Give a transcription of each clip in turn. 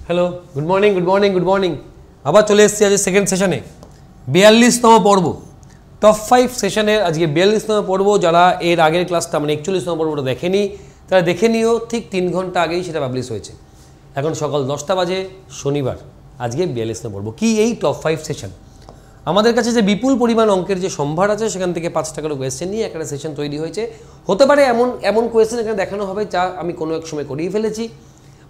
Hello, good morning good morning good morning. আবার চলে এসেছি আজ সেকেন্ড সেশনে, 42তম পর্ব, টপ 5 সেশনের আজকে 42তম পর্ব। যারা এর আগের ক্লাসটা মানে 41তম পর্বটা দেখেনি তারা দেখে নিও, ঠিক 3 ঘন্টা আগেই সেটা পাবলিশ হয়েছে। এখন সকাল 10টা বাজে, শনিবার, আজকে 42তম পর্ব। কি এই টপ 5 সেশন? আমাদের কাছে যে বিপুল পরিমাণ অঙ্কের যে সম্ভার আছে সেখান থেকে 5টা করে কোয়েশ্চেন নিয়ে একটা সেশন তৈরি হয়েছে। হতে পারে এমন কোয়েশ্চেন এখানে দেখানো হবে যা আমি কোনো এক সময় করিয়ে ফেলেছি,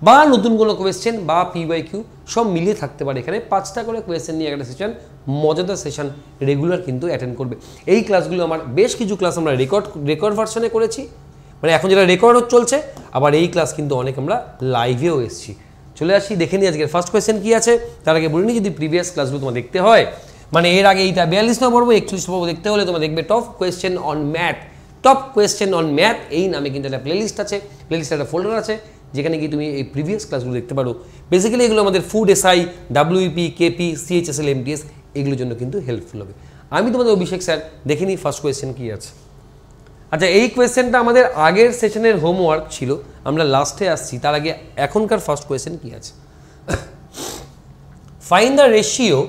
বা নতুন কোনো কোয়েশ্চেন বা PYQ সব মিলিয়ে থাকতে পারে। এখানে 5টা করে কোয়েশ্চেন নিয়ে একটা সেশন, মজাদার সেশন, রেগুলার কিন্তু অ্যাটেন্ড করবে। এই ক্লাসগুলো আমার বেশ কিছু ক্লাস আমরা রেকর্ড ভার্সনে করেছি, মানে এখন যেটা রেকর্ড চলছে, আবার এই ক্লাস কিন্তু অনেক আমরা লাইভেও এসেছি। চলে আসি, দেখে নিই আজকের ফার্স্ট কোয়েশ্চেন কী আছে। তার আগে বলিনি, যদি প্রিভিয়াস ক্লাসগুলো তোমার দেখতে হয়, মানে এর আগে এইটা 42তম পর্ব, 41তম পর্ব দেখতে হলে তোমরা দেখবে top question on math. Top question on math এই নামে কিন্তু একটা প্লেলিস্ট আছে, প্লেলিস্টে একটা ফোল্ডার আছে যেখানে কি তুমি এই প্রিভিয়াস ক্লাসগুলো দেখতে পারো। বেসিক্যালি এগুলো আমাদের food SI, WEP, KP, CHSL, MTS এগুলোর জন্য কিন্তু হেল্পফুল হবে। আমি তোমাদের অভিষেক স্যার, দেখে নিই ফার্স্ট কোয়েশ্চেন কী আছে। আচ্ছা, এই কোয়েশ্চেনটা আমাদের আগের সেশনের হোমওয়ার্ক ছিল, আমরা লাস্টে আসছি। তার আগে এখনকার ফার্স্ট কোয়েশ্চেন কী আছে? Find the ratio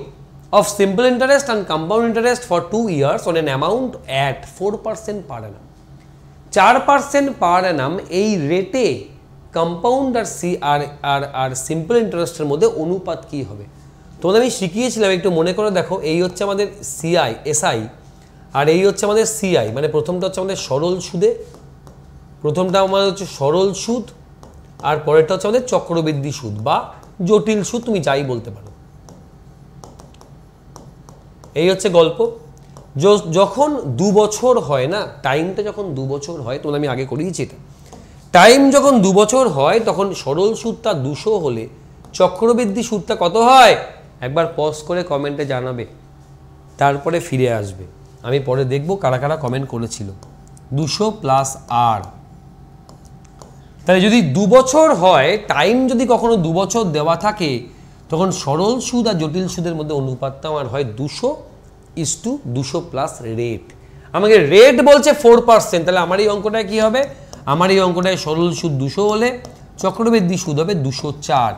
of simple interest and compound interest for 2 years on an amount at 4% per annum. 4% per annum এই রেটে কম্পাউন্ড আর সিম্পল ইন্টারেস্টের মধ্যে অনুপাত কি হবে? তোমাদের আমি শিখিয়েছিলাম, একটু মনে করে দেখো। এই হচ্ছে আমাদের SI আর এই হচ্ছে আমাদের CI, মানে প্রথমটা হচ্ছে আমাদের সরল সুদে, প্রথমটা আমাদের হচ্ছে সরল সুদ, আর পরেরটা হচ্ছে আমাদের চক্রবৃদ্ধি সুদ বা জটিল সুদ, তুমি যাই বলতে পারো। এই হচ্ছে গল্প। যখন 2 বছর হয় না, টাইমটা যখন 2 বছর হয়, তোমরা আমি আগে করিয়েছি এটা, টাইম যখন 2 বছর হয় তখন সরল সুদটা 200 হলে চক্রবৃদ্ধি সুদটা কত হয়? একবার পজ করে কমেন্টে জানাবে, তারপরে ফিরে আসবে। আমি পরে দেখব কারা কারা কমেন্ট করেছিল। 200 প্লাস R, তাহলে যদি 2 বছর হয়, টাইম যদি কখনো 2 বছর দেওয়া থাকে, তখন সরল সুদ আর জটিল সুদের মধ্যে অনুপাতটা আমার হয় 200:200 প্লাস রেট। আমাকে রেট বলছে 4%, তাহলে আমার এই অঙ্কটায় কী হবে? আমার এই অঙ্কটায় সরল সুদ 200 হলে চক্রবৃদ্ধি সুদ হবে 204।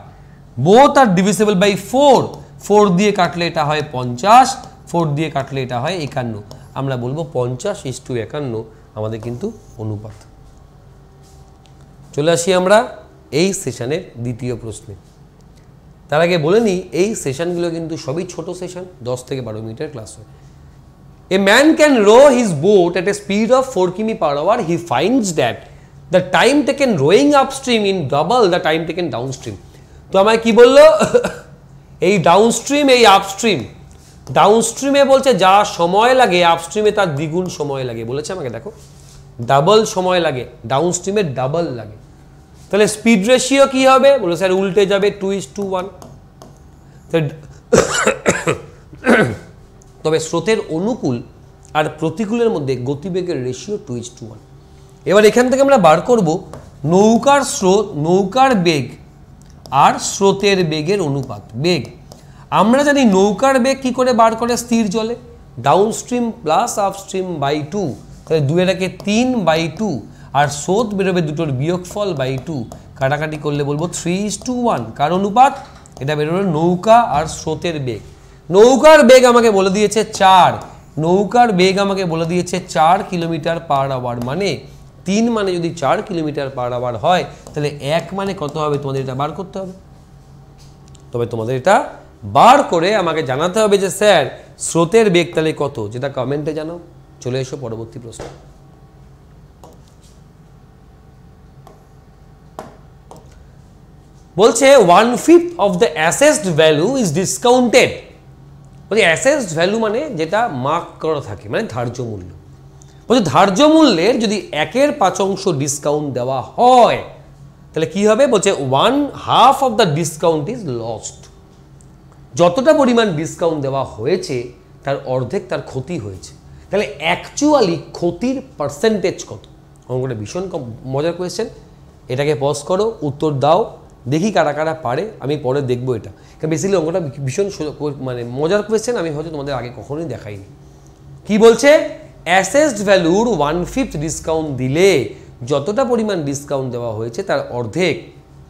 বোথ আর ডিভিসেবল বাই 4, 4 দিয়ে কাটলে এটা হয় 50, 4 দিয়ে কাটলে এটা হয় 51। আমরা বলবো 50:51 আমাদের কিন্তু অনুপাত। চলে আসি আমরা এই সেশনের দ্বিতীয় প্রশ্নে। তার আগে বলে নিই, এই সেশনগুলো কিন্তু সবই ছোট সেশন, 10 থেকে 12 মিনিটের ক্লাস হয়। A man can row his boat at a speed of 4 কিমি per hour. He finds that the time taken rowing upstream in double the time taken downstream. তো আমায় কি বললো? এই ডাউনস্ট্রিম, এই আপস্ট্রিম। ডাউনস্ট্রিমে বলছে যা সময় লাগে, আপস্ট্রিমে তার দ্বিগুণ সময় লাগে বলেছে আমাকে। দেখো, ডাবল সময় লাগে, ডাউনস্ট্রিমে ডাবল লাগে। তাহলে স্পিড রেশিও কি হবে? বলে স্যার উল্টে যাবে, 2:1। তবে স্রোতের অনুকূল আর প্রতিকূলের মধ্যে গতিবেগের রেশিও 2:1। এবার এখান থেকে আমরা বার করব নৌকার স্রোত, নৌকার বেগ আর স্রোতের বেগের অনুপাত। বেগ আমরা জানি, নৌকার বেগ কি করে বার করে স্থির জলে? ডাউনস্ট্রিম প্লাস আপস্ট্রিম বাই 2, তাহলে 2 এটাকে 3/2, আর স্রোত বেরোবে দুটোর বিয়োগফল বাই 2, কাটাকাটি করলে বলবো 3:1। কার অনুপাত? এটা বেরোবে নৌকা আর স্রোতের বেগ। নৌকার বেগ আমাকে বলে দিয়েছে 4, নৌকার বেগ আমাকে বলে দিয়েছে 4 কিলোমিটার পার আওয়ার, মানে 3 মানে যদি 4 কিলোমিটার পার আওয়ার হয়, তাহলে 1 মানে কত হবে? তোমাদের এটা বার করতে হবে। তবে তোমাদের এটা বার করে আমাকে জানাতে হবে যে স্যার স্রোতের বেগ তাহলে কত, যেটা কমেন্টে জানাও। চলে এসো পরবর্তী প্রশ্ন। বলছে 1/5 of the assessed value is discounted. বলছে অ্যাসেসড ভ্যালু মানে যেটা মার্ক করা থাকে, মানে ধার্য মূল্য। বলছে ধার্য মূল্যের যদি 1/5 ডিসকাউন্ট দেওয়া হয় তাহলে কি হবে? বলছে 1/2 of the discount is lost. যতটা পরিমাণ ডিসকাউন্ট দেওয়া হয়েছে তার অর্ধেক তার ক্ষতি হয়েছে। তাহলে অ্যাকচুয়ালি ক্ষতির পার্সেন্টেজ কত? অঙ্কটা ভীষণ মজার কোয়েশ্চেন। এটাকে পজ করো, উত্তর দাও, দেখি কারা কারা পারে। আমি পরে দেখবো এটা, কারণ বেসিক্যালি অঙ্কটা ভীষণ মানে মজার কোয়েশ্চেন, আমি হয়তো তোমাদের আগে কখনোই দেখাইনি। কি বলছে? অ্যাসেসড ভ্যালুর 1/5 ডিসকাউন্ট দিলে যতটা পরিমাণ ডিসকাউন্ট দেওয়া হয়েছে তার অর্ধেক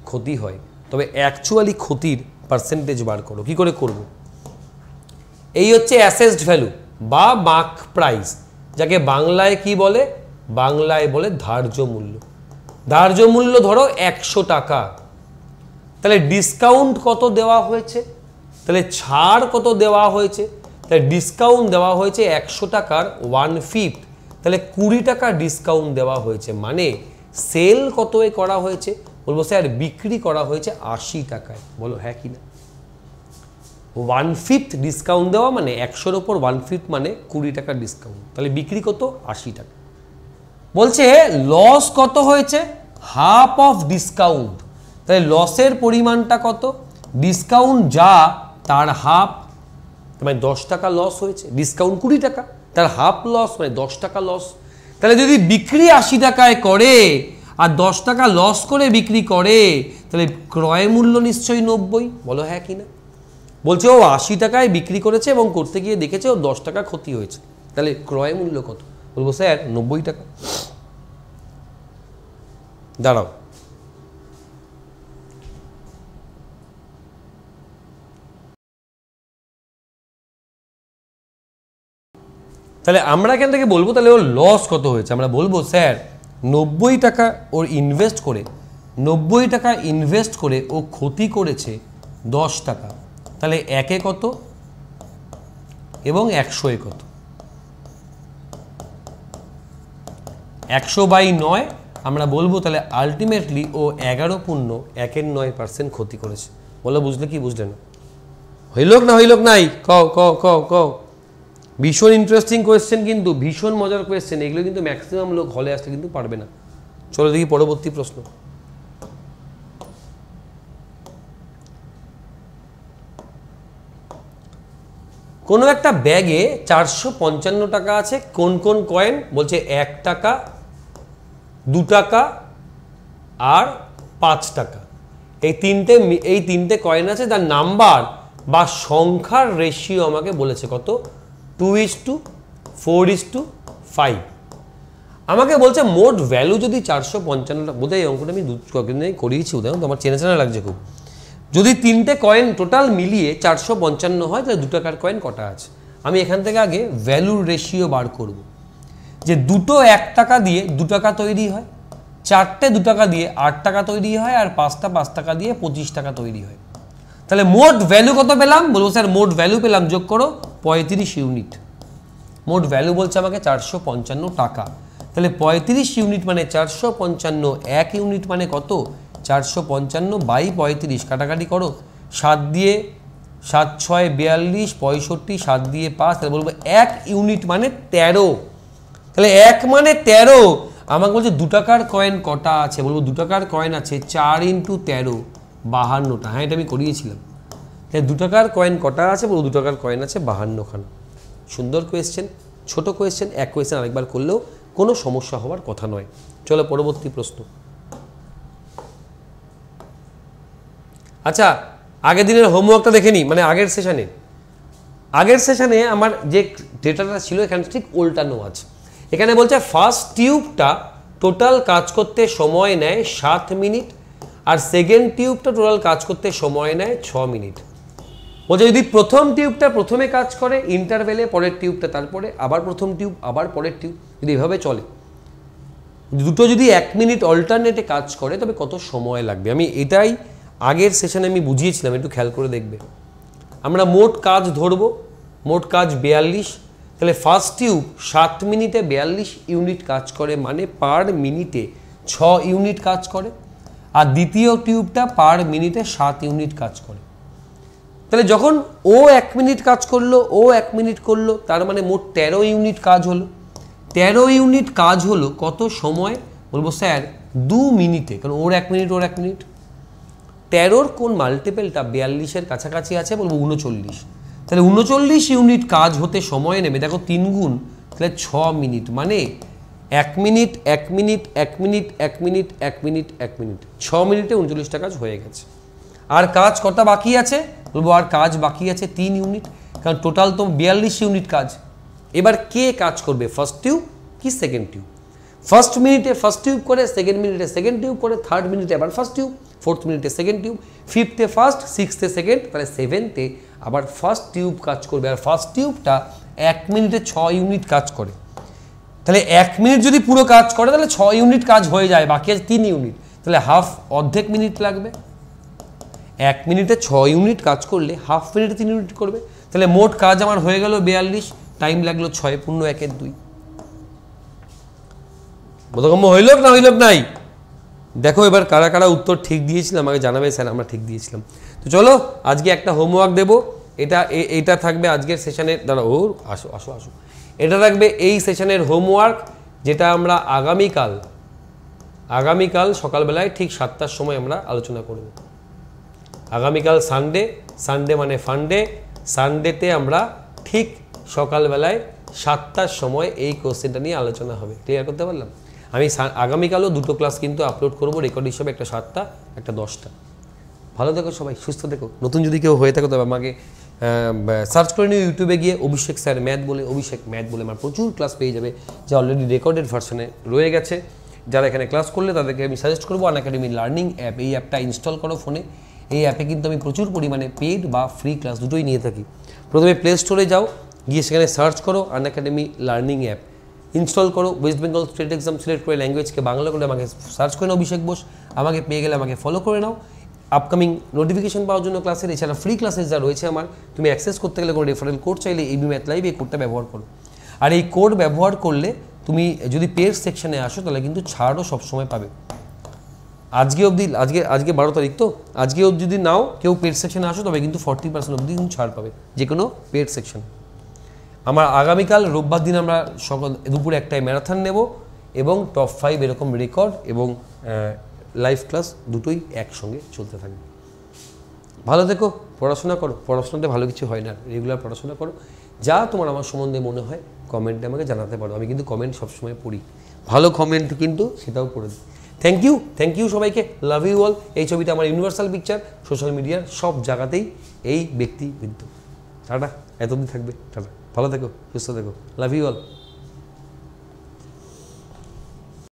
ক্ষতি হয়। তবে অ্যাকচুয়ালি ক্ষতির পার্সেন্টেজ বার করো। কি করে করব? এই হচ্ছে অ্যাসেসড ভ্যালু বা মার্ক প্রাইস, যাকে বাংলায় কি বলে? বাংলায় বলে ধার্য মূল্য। ধার্য মূল্য ধরো 100 টাকা, তাহলে ডিসকাউন্ট কত দেওয়া হয়েছে, তাহলে ছাড় কত দেওয়া হয়েছে, তাহলে ডিসকাউন্ট দেওয়া হয়েছে 100 টাকার 1/5, তাহলে 20 টাকা ডিসকাউন্ট দেওয়া হয়েছে, মানে সেল কত করা হয়েছে? বলবো স্যার বিক্রি করা হয়েছে 80 টাকায়। বলো হ্যাঁ কি না? 1/5 ডিসকাউন্ট দেওয়া মানে 100-র ওপর 1/5 মানে 20 টাকার ডিসকাউন্ট, তাহলে বিক্রি কত? 80 টাকা। বলছে লস কত হয়েছে? হাফ অফ ডিসকাউন্ট, তাহলে লসের পরিমাণটা কত? ডিসকাউন্ট যা তার হাফ, মানে 10 টাকা লস হয়েছে, ডিসকাউন্ট 20 টাকা, তার হাফ লস মানে 10 টাকা লস। তাহলে যদি বিক্রি 80 টাকায় করে আর 10 টাকা লস করে বিক্রি করে, তাহলে ক্রয় মূল্য নিশ্চয়ই 90। বলো হ্যাঁ কি না? বলছে ও 80 টাকায় বিক্রি করেছে এবং করতে গিয়ে দেখেছে ও 10 টাকা ক্ষতি হয়েছে, তাহলে ক্রয় মূল্য কত? বলবো স্যার 90 টাকা। দাঁড়াও, তাহলে আমরা এখান থেকে বলবো তাহলে ওর লস কত হয়েছে। আমরা বলবো স্যার 90 টাকা ওর ইনভেস্ট করে, 90 টাকা ইনভেস্ট করে ও ক্ষতি করেছে 10 টাকা, তাহলে 1-এ কত এবং 100-এ কত? 100/9 আমরা বলবো তাহলে আলটিমেটলি ও 11.1% ক্ষতি করেছে। বলো বুঝলে কি বুঝলে না? হইলোক না হইলোক নাই? কও কও কও কও। ভীষণ ইন্টারেস্টিং কোয়েশ্চেন, কিন্তু ভীষণ মজার কোয়েশ্চেন। এগুলো কিন্তু ম্যাক্সিমাম লোক হলে আসতে কিন্তু পারবে না। চলো দেখি পরবর্তী প্রশ্ন। কোনো একটা ব্যাগে 455 টাকা আছে, কোন কোন কয়েন? বলছে 1 টাকা, 2 টাকা আর 5 টাকা। এই তিনটে কয়েন আছে, তার নাম্বার বা সংখ্যার রেশিও আমাকে বলেছে কত? 2:4:5। আমাকে বলছে মোট ভ্যালু যদি 455, বোধহয় এই অঙ্কটা আমি কয়েকদিন করিয়েছি, উদাহরণ তো আমার চেনা চেনা লাগছে খুব। যদি তিনটে কয়েন টোটাল মিলিয়ে 455 হয়, তাহলে 2 টাকার কয়েন কটা আছে? আমি এখান থেকে আগে ভ্যালুর রেশিও বার করব, যে দুটো 1 টাকা দিয়ে 2 টাকা তৈরি হয়, 4টে 2 টাকা দিয়ে 8 টাকা তৈরি হয়, আর 5টা 5 টাকা দিয়ে 25 টাকা তৈরি হয়। তাহলে মোট ভ্যালু কত পেলাম? বলবো স্যার মোট ভ্যালু পেলাম, যোগ করো 35 ইউনিট। মোট ভ্যালু বলছে আমাকে 455 টাকা, তাহলে 35 ইউনিট মানে 455, 1 ইউনিট মানে কত? 455/35, কাটাকাটি করো, 7 দিয়ে 7 6 42, 65, 7 দিয়ে 5, তাহলে বলবো 1 ইউনিট মানে 13। তাহলে 1 মানে 13। আমাকে বলছে 2 টাকার কয়েন কটা আছে? বলবো 2 টাকার কয়েন আছে 4 × 13, 52টা। হ্যাঁ, এটা আমি করিয়েছিলাম। তাহলে 2 টাকার কয়েন কটা আছে? বলবো 2 টাকার কয়েন আছে 52খানা। সুন্দর কোয়েশ্চেন, ছোট কোয়েশ্চেন, এক কোয়েশ্চেন আরেকবার করলেও কোনো সমস্যা হওয়ার কথা নয়। চলো পরবর্তী প্রশ্ন। আচ্ছা, আগের দিনের হোমওয়ার্কটা দেখে নিই, মানে আগের সেশনে আমার যে ডেটাটা ছিল এখানে ঠিক উল্টানো আছে। এখানে বলছে ফার্স্ট টিউবটা টোটাল কাজ করতে সময় নেয় 7 মিনিট, আর সেকেন্ড টিউবটা টোটাল কাজ করতে সময় নেয় 6 মিনিট। বলছে যদি প্রথম টিউবটা প্রথমে কাজ করে, ইন্টারভেলে পরের টিউবটা তারপরে, আবার প্রথম টিউব আবার পরের টিউব, যদি এভাবে চলে, দুটো যদি 1 মিনিট অল্টারনেটে কাজ করে, তবে কত সময় লাগবে? আমি এটাই আগের সেশনে আমি বুঝিয়েছিলাম, একটু খেয়াল করে দেখবে। আমরা মোট কাজ ধরবো, মোট কাজ 42, তাহলে ফার্স্ট টিউব 7 মিনিটে 42 ইউনিট কাজ করে, মানে পার মিনিটে 6 ইউনিট কাজ করে, আর দ্বিতীয় টিউবটা পার মিনিটে 7 ইউনিট কাজ করে। তাহলে যখন ও 1 মিনিট কাজ করলো, ও 1 মিনিট করলো, তার মানে মোট 13 ইউনিট কাজ হলো। 13 ইউনিট কাজ হলো কত সময়? বলবো স্যার 2 মিনিটে, কারণ ওর 1 মিনিট ওর 1 মিনিট। 13-র কোন মাল্টিপেলটা 42-এর কাছাকাছি আছে? বলবো 39। তাহলে 39 ইউনিট কাজ হতে সময় নেবে, দেখো 3 গুণ, তাহলে 6 মিনিট, মানে 1 minute 1 minute 1 minute 1 minute 1 minute 1 minute, 6 মিনিটে 39টা কাজ হয়ে গেছে। আর কাজ কটা বাকি আছে? বলবো আর কাজ বাকি আছে 3 ইউনিট, কারণ টোটাল তো 42 ইউনিট কাজ। এবার কে কাজ করবে, ফার্স্ট টিউব কি সেকেন্ড টিউব? ফার্স্ট মিনিটে ফার্স্ট টিউব করে, সেকেন্ড মিনিটে সেকেন্ড টিউব করে, থার্ড মিনিটে আবার ফার্স্ট টিউব, ফোর্থ মিনিটে সেকেন্ড টিউব, ফিফথে ফার্স্ট, সিক্সথে সেকেন্ড, তাহলে সেভেন্থে আবার ফার্স্ট টিউব কাজ করবে। আর ফার্স্ট টিউবটা 1 মিনিটে 6 ইউনিট কাজ করে। তাহলে 1 মিনিট যদি পুরো কাজ করে তাহলে 6 ইউনিট কাজ হয়ে যায়, বাকি আছে 3 ইউনিট, তাহলে অর্ধেক মিনিট লাগবে। 1 মিনিটে 6 ইউনিট কাজ করলে হাফ মিনিটে 3 ইউনিট করবে, তাহলে মোট কাজ আমার হয়ে গেল 42, টাইম লাগলো 6 পূর্ণ 1/2। বোধগম্য হইল না হইল নাই? দেখো এবার কারা কারা উত্তর ঠিক দিয়েছিলাম আমাকে জানাবে, স্যার আমরা ঠিক দিয়েছিলাম। তো চলো আজকে একটা হোমওয়ার্ক দেবো, এটা থাকবে আজকের সেশনের, দাঁড়া ও আসো আসো আসো, এটা থাকবে এই সেশনের হোমওয়ার্ক, যেটা আমরা আগামীকাল সকালবেলায় ঠিক 7টার সময় আমরা আলোচনা করব। আগামীকাল সানডে মানে ফান্ডে, সানডেতে আমরা ঠিক সকালবেলায় 7টার সময় এই কোশ্চেনটা নিয়ে আলোচনা হবে। ক্লিয়ার করতে পারলাম? আমি আগামীকালও 2টো ক্লাস কিন্তু আপলোড করব রেকর্ড হিসাবে, একটা 7টা একটা 10টা। ভালো থেকো সবাই, সুস্থ থেকো। নতুন যদি কেউ হয়ে থাকো তবে আমাকে সার্চ করে নিও ইউটিউবে গিয়ে অভিষেক স্যার ম্যাথ বলে, অভিষেক ম্যাথ বলে আমার প্রচুর ক্লাস পেয়ে যাবে, যা অলরেডি রেকর্ডেড ভার্সনে রয়ে গেছে। যারা এখানে ক্লাস করলে তাদেরকে আমি সাজেস্ট করবো আনএকাডেমি লার্নিং অ্যাপ, এই অ্যাপটা ইনস্টল করো ফোনে। এই অ্যাপে কিন্তু আমি প্রচুর পরিমাণে পেড বা ফ্রি ক্লাস দুটোই নিয়ে থাকি। প্রথমে প্লে স্টোরে যাও, গিয়ে সেখানে সার্চ করো আনএকাডেমি লার্নিং অ্যাপ, ইনস্টল করো, West Bengal state exam select করে ল্যাঙ্গুয়েজকে বাংলা করে আমাকে সার্চ করে নাও অভিষেক বোস, আমাকে পেয়ে গেলে আমাকে ফলো করে নাও। আপকামিং নোটিফিকেশন পাওয়ার জন্য ক্লাসের, এছাড়া ফ্রি ক্লাসেস যা রয়েছে আমার, তুমি অ্যাক্সেস করতে গেলে কোনো রেফারেল কোড চাইলে এবি ম্যাথ লাইভ এই কোডটা ব্যবহার করো। আর এই কোড ব্যবহার করলে তুমি যদি পেড সেকশনে আসো তাহলে কিন্তু ছাড়ও সবসময় পাবে। আজকে অবধি, আজকে 12 তারিখ তো, আজকে অবধি যদি নাও কেউ পেড সেকশনে আসো তবে কিন্তু 40% অবধি কিন্তু ছাড় পাবে যে কোনো পেড সেকশন। আমার আগামীকাল রোববার দিন আমরা দুপুরে 1টায় ম্যারাথন নেব এবং টপ 5 এরকম রেকর্ড এবং লাইভ ক্লাস দুটোই একসঙ্গে চলতে থাকবে। ভালো থেকো, পড়াশোনা করো, পড়াশোনাতে ভালো কিছু হয় না, রেগুলার পড়াশোনা করো। যা তোমার আমার সম্বন্ধে মনে হয় কমেন্টে আমাকে জানাতে পারো, আমি কিন্তু কমেন্ট সবসময় পড়ি, ভালো কমেন্ট কিন্তু সেটাও পড়ে দিই। থ্যাংক ইউ সবাইকে, লাভ ইউ অল। এই ছবিটা আমার ইউনিভার্সাল পিকচার, সোশ্যাল মিডিয়ার সব জায়গাতেই এই ব্যক্তি বিদ্যুৎ। টাটা, এতদিন থাকবে, টাটা, ভালো থেকো, সুস্থ থেকো, লাভ ইউ অল।